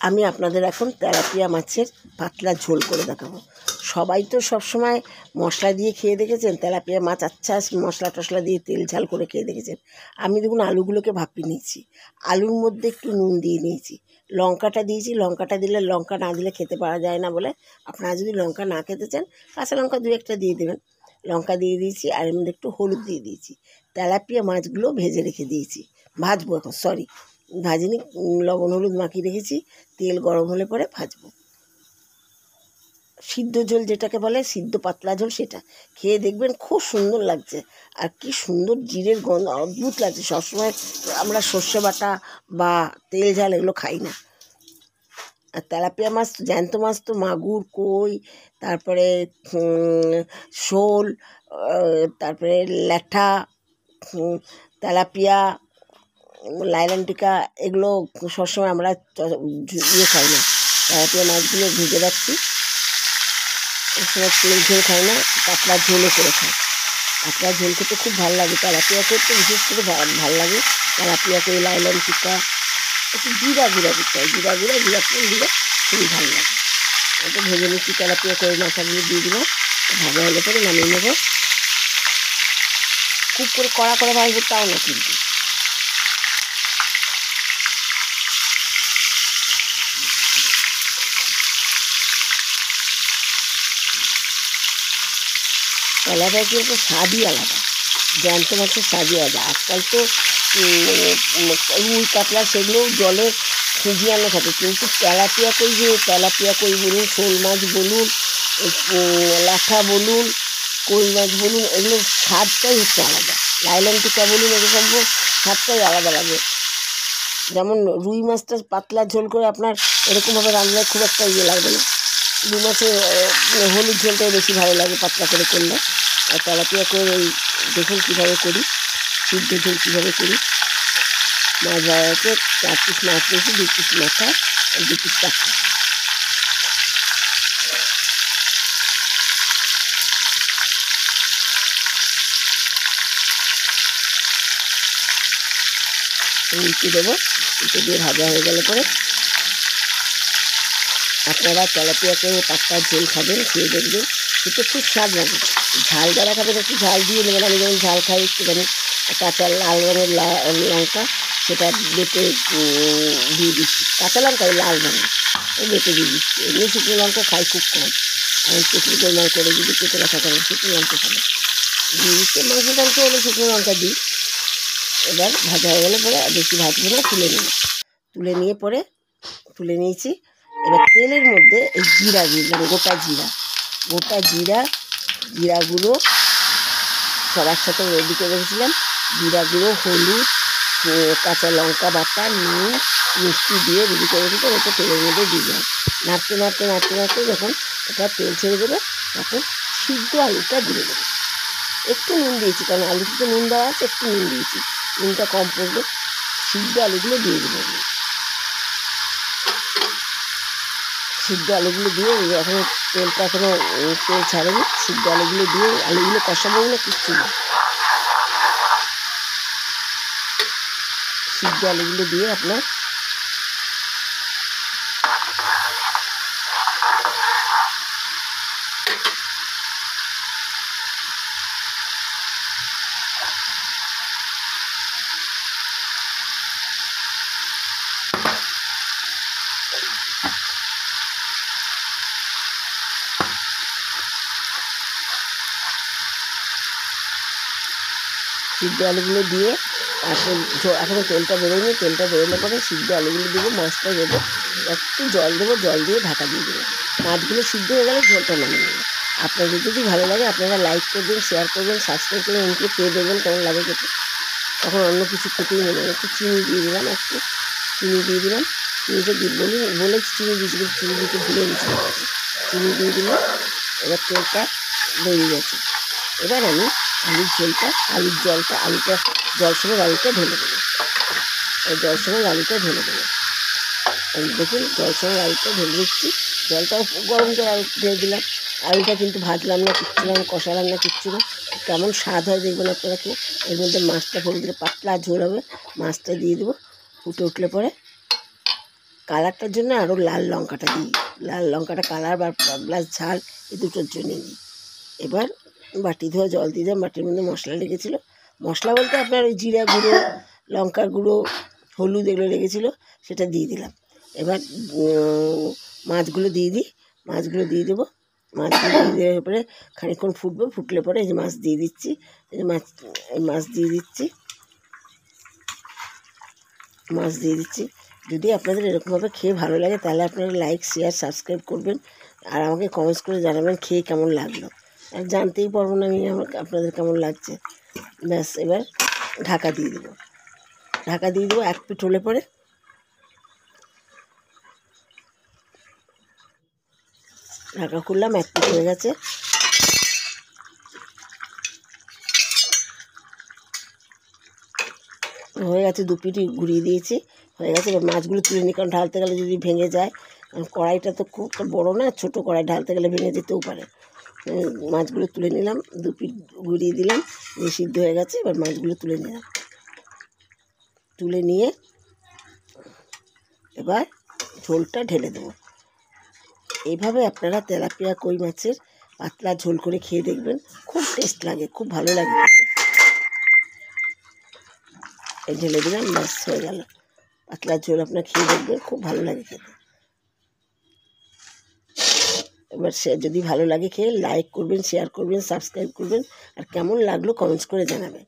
আমি আপনাদের এখন তেলাপিয়া মাছের পাতলা ঝোল করে দেখাবো। সবাই তো সবসময় মশলা দিয়ে খেয়ে দেখেছেন, তেলাপিয়া মাছ আচ্ছা মশলা টশলা দিয়ে তেল ঝাল করে খেয়ে দেখেছেন। আমি দেখুন আলুগুলোকে ভাপিয়ে নিয়েছি, আলুর মধ্যে একটু নুন দিয়ে নিয়েছি, লঙ্কাটা দিয়েছি। লঙ্কাটা দিলে, লঙ্কা না দিলে খেতে পারা যায় না বলে আপনারা যদি লঙ্কা না খেতে চান কাঁচা লঙ্কা দু একটা দিয়ে দেবেন। লঙ্কা দিয়ে দিয়েছি, আর এর মধ্যে একটু হলুদ দিয়ে দিয়েছি। তেলাপিয়া মাছগুলো ভেজে রেখে দিয়েছি, ভাজবো এখন, ভাজিনি, লবণ হলুদ মাখিয়ে রেখেছি। তেল গরম হলে পরে ভাজবো। সিদ্ধ ঝোল যেটাকে বলে, সিদ্ধ পাতলা ঝোল, সেটা খেয়ে দেখবেন খুব সুন্দর লাগছে। আর কি সুন্দর জিরের গন্ধ, অদ্ভুত লাগছে। সবসময় আমরা সর্ষে বাটা বা তেল ঝাল এগুলো খাই না। আর তেলাপিয়া মাছ, জ্যান্ত মাছ তো মাগুর, কই, তারপরে শোল, তারপরে ল্যাঠা, তেলাপিয়া, লাইলনটিকা, এগুলো সবসময় আমরা খাই না। তেলাপিয়া মাছগুলো ভেজে রাখছি, তেল ঝোল খাই না, পাতলা ঝোলও করে খাই। পাতলা ঝোল খেতে খুব ভালো লাগে। তেলাপিয়া করতে বিশেষ করে ভালো লাগে। তেলাপিয়া করে লাইলনটিকা একটু জিরা দিতে হয়, জিরা ফুল দিলে খুবই ভালো লাগে। একটু ভেজে নিচ্ছি, তেলাপিয়া করে মশলাগুলো দিয়ে দিলাম, ভাজা হলে পরে নামিয়ে নেবো। খুব করে কড়া করে ভাজবো তাও না কিন্তু। তেলাপিয়া কিন্তু স্বাদই আলাদা, জ্যান্ত মাছের স্বাদই আলাদা। আজকাল তো রুই কাতলা সেগুলোও জলে খুঁজিয়ে আনা থাকে, কিন্তু তেলাপিয়া কই বলুন, শোল মাছ বলুন, লাঠা বলুন, কই মাছ বলুন, এগুলোর স্বাদটাই হচ্ছে আলাদা। লাইলনটিকা বলুন, এগুলো সব স্বাদটাই আলাদা লাগে। যেমন রুই মাছটা পাতলা ঝোল করে আপনার এরকমভাবে রান্নালে খুব একটা লাগবে না। রুই মাছের হলুদ ঝোলটাই বেশি ভালো লাগে পাতলা করে করলে। আর তেলাপিয়া করে ওই দেখুন কীভাবে করি, সিদ্ধ ঝোল কীভাবে করি। মাছ ভাজাতে 4 পিস মাছ নিয়েছি, 2 পিস মাথা আর 2 পিস কাঁচা। উল্টে দেবো, উল্টে দিয়ে ভাজা হয়ে গেলে পরে আপনারা তেলাপিয়া করে পাতলা ঝোল খাবেন, খেয়ে দেখবেন, খেতে খুব স্বাদ লাগে। ঝাল যারা খাবেন একটু ঝাল দিয়ে নেবেন। আমি যেমন ঝাল খাই, একটুখানি কাঁচা লাল রঙের লঙ্কা সেটা বেটে দিয়ে দিচ্ছি। কাঁচা লঙ্কা লাল রঙের বেটে দিয়ে দিচ্ছি। এমনি শুকনো লঙ্কা খাই খুব কম, আমি চটনি গোলমাল করে যদি কেটে রাখা করেন শুকনো লঙ্কা খাবে দিয়ে দিচ্ছি। মাংস হলে শুকনো লঙ্কা দিই। এবার ভাজা হয়ে গেলে পরে বেশি ভাজবো না, তুলে নিয়েছি। এবার তেলের মধ্যে এই জিরা দিলাম, গোটা জিরাগুলো সব একসাথে রেডি করে রেখেছিলাম। জিরাগুলো, হলুদ, কাঁচা লঙ্কা বাটা, নুন, মিষ্টি দিয়ে রেডি করে রেখেছিলাম। ওটা তেলের মধ্যে দিলাম। নাড়তে যখন এটা তেল ছেড়ে দেবে তখন সিদ্ধ আলুটা দিয়ে দেবো। একটু নুন দিয়েছি, কারণ আলুতে তো নুন দেওয়া আছে, একটু নুন দিয়েছি, নুনটা কম পড়বে। সিদ্ধ আলুগুলো দিয়ে দেবো। সিদ্ধ আলুগুলো দিয়ে এখন তেলটা এখনও তেল ছাড়েনি। সিদ্ধ আলুগুলো দিয়ে আলুগুলো কষাবো না, কিচ্ছু না। সিদ্ধ আলুগুলো দিয়ে আপনার সিদ্ধ আলুগুলো দিয়ে এখনও তেলটা বেরোয়নি। তেলটা বেরোলে পরে সিদ্ধ আলুগুলো দেবো, মাছটা দেবো, একটু জল দেবো, জল দিয়ে ঢাকা দিয়ে দেবো। মাছগুলো সিদ্ধ হয়ে গেলে ঝোলটা নামিয়ে নেবো। আপনাদের যদি ভালো লাগে আপনারা লাইক করবেন, শেয়ার করবেন, সাবস্ক্রাইব করবেন, এমনি খেয়ে দেখবেন কেমন লাগে খেতে। তখন অন্য কিছু খেতেই মনে হয়। একটু চিনি দিয়ে দিলাম, চিনিটা বলেছি চিনি দিয়েছি, কিন্তু চিনি দিতে ভুলে গেছি। চিনি দিয়ে দিলাম। এবার তেলটা বেরিয়ে গেছে। এবার আমি আলুটা জল সময় আলুটা ঢেলে দেবো। দেখুন জল সময় আলুটা ঢেলে দিচ্ছি। জলটাও গরম জল আলু ঢেলে দিলাম। আলুটা কিন্তু ভাজলাম না, কিচ্ছু না, কষালাম না, কিচ্ছু না। কেমন স্বাদ হয় দেখবেন আপনারা খেয়ে। এর মধ্যে মাছটা ফেলে দিলে পাতলা ঝোল হবে। মাছটা দিয়ে দেবো। ফুটে উঠলে পরে কালারটার জন্য আরও লাল লঙ্কাটা দিই, লাল লঙ্কাটা কালার বা প্লাস ঝাল এই দুটোর জন্যই দিই। এবার বাটি ধোয়া জল দিয়ে দিলাম, বাটির মধ্যে মশলা লেগেছিলো, মশলা বলতে আপনার ওই জিরা গুঁড়ো, লঙ্কা গুঁড়ো, হলুদ এগুলো লেগেছিলো, সেটা দিয়ে দিলাম। এবার মাছগুলো দিয়ে দিই, মাছগুলো দিয়ে দেবো, মাছগুলো দিয়ে দেওয়ার পরে খানিকক্ষণ ফুটবে, ফুটলে পরে এই যে মাছ দিয়ে দিচ্ছি, এই যে মাছ দিয়ে দিচ্ছি, মাছ দিয়ে দিচ্ছি। যদি আপনাদের এরকমভাবে খেয়ে ভালো লাগে তাহলে আপনারা লাইক, শেয়ার, সাবস্ক্রাইব করবেন আর আমাকে কমেন্টস করে জানাবেন খেয়ে কেমন লাগলো। আর জানতেই পারবো না আমি আপনাদের কেমন লাগছে। ব্যাস, এবার ঢাকা দিয়ে দেবো, ঢাকা দিয়ে দেবো। এক পিঠ হলে পরে ঢাকা খুললাম, এক পিঠ হয়ে গেছে। হয়ে গেছে, দু পিঠই ঘুরিয়ে দিয়েছি, হয়ে গেছে। এবার মাছগুলো তুলে নিই, কারণ ঢালতে গেলে যদি ভেঙে যায়, কারণ কড়াইটা তো খুব বড়ো না, ছোটো কড়াই, ঢালতে গেলে ভেঙে যেতেও পারে। মাছগুলো তুলে নিলাম, দু পিঠ ঘুরিয়ে দিলাম, দিয়ে সিদ্ধ হয়ে গেছে। এবার মাছগুলো তুলে নিলাম, তুলে নিয়ে এবার ঝোলটা ঢেলে দেবো। এইভাবে আপনারা তেলাপিয়া কই মাছের পাতলা ঝোল করে খেয়ে দেখবেন, খুব টেস্ট লাগে, খুব ভালো লাগে খেতে। এই ঢেলে দিলাম, ব্যাস হয়ে গেল পাতলা ঝোল। আপনার খেয়ে দেখবেন, খুব ভালো লাগে খেতে। এবার যদি ভালো লাগে খেয়ে লাইক করবেন, শেয়ার করবেন, সাবস্ক্রাইব করবেন, আর কেমন লাগলো কমেন্টস করে জানাবেন।